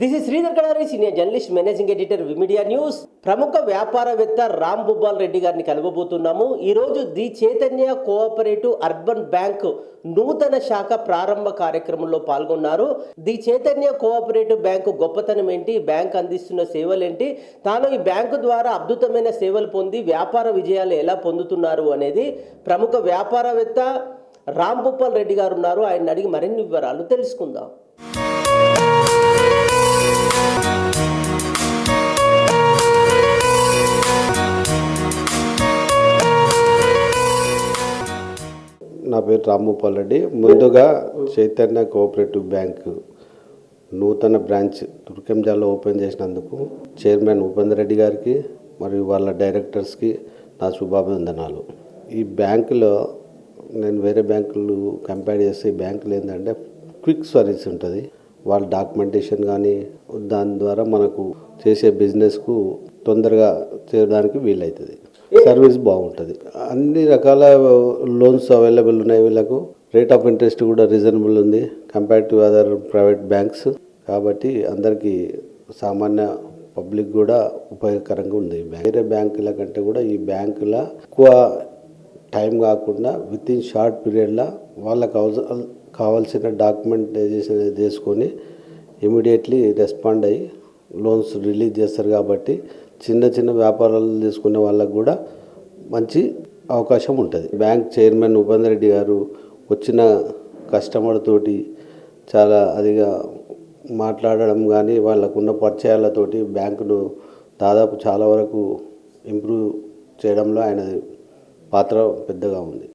This is Sridhar Kadari, senior journalist, managing editor, V Media news. ప్రముఖ వ్యాపారవేత్త రామ్ భూపాల్ రెడ్డి గారిని కలవబోతున్నాము. ఈరోజు the Chaitanya cooperative urban bank నూతన శాఖ ప్రారంభ కార్యక్రమంలో పాల్గొన్నారు. ది చైతన్య కోఆపరేటివ్ బ్యాంకు గొప్పతనం ఏంటి, బ్యాంక్ అందిస్తున్న సేవలు ఏంటి, తాను ఈ బ్యాంకు ద్వారా అద్భుతమైన సేవలు పొంది వ్యాపార విజయాలు ఎలా పొందుతున్నారు అనేది ప్రముఖ వ్యాపారవేత్త రామ్ భూపాల్ రెడ్డి గారు ఉన్నారు. ఆయన అడిగి మరిన్ని వివరాలు తెలుసుకుందాం. నా పేరు రామ్ భూపాల్ రెడ్డి. ముందుగా చైతన్య కోఆపరేటివ్ బ్యాంక్ నూతన బ్రాంచ్ తుర్కెంజాలో ఓపెన్ చేసినందుకు చైర్మన్ ఉపేందర్ రెడ్డి గారికి మరియు వాళ్ళ డైరెక్టర్స్కి నా శుభాభివందనాలు. ఈ బ్యాంకులో నేను వేరే బ్యాంకులు కంపేర్ చేస్తే ఈ బ్యాంకులో ఏంటంటే క్విక్ సర్వీస్ ఉంటుంది. వాళ్ళ డాక్యుమెంటేషన్ కానీ దాని ద్వారా మనకు చేసే బిజినెస్కు తొందరగా చేయడానికి వీలవుతుంది. సర్వీస్ బాగుంటుంది. అన్ని రకాల లోన్స్ అవైలబుల్ ఉన్నాయి. వీళ్ళకు రేట్ ఆఫ్ ఇంట్రెస్ట్ కూడా రీజనబుల్ ఉంది compare to other private banks. కాబట్టి అందరికీ సామాన్య పబ్లిక్ కూడా ఉపయోగకరంగా ఉంది. వేరే బ్యాంకుల కంటే కూడా ఈ బ్యాంకులో ఎక్కువ టైం కాకుండా విత్ ఇన్ షార్ట్ పీరియడ్లో వాళ్ళకు కావాల్సిన డాక్యుమెంటైజేషన్ చేసుకొని ఇమీడియట్లీ రెస్పాండ్ అయ్యి లోన్స్ రిలీజ్ చేస్తారు. కాబట్టి చిన్న చిన్న వ్యాపారాలు తీసుకునే వాళ్ళకు కూడా మంచి అవకాశం ఉంటుంది. బ్యాంక్ చైర్మన్ ఉపేందర్ రెడ్డి గారు వచ్చిన కస్టమర్ తోటి చాలా అదిగా మాట్లాడడం కానీ వాళ్ళకున్న పరిచయాలతోటి బ్యాంకును దాదాపు చాలా వరకు ఇంప్రూవ్ చేయడంలో ఆయన పాత్ర పెద్దగా ఉంది.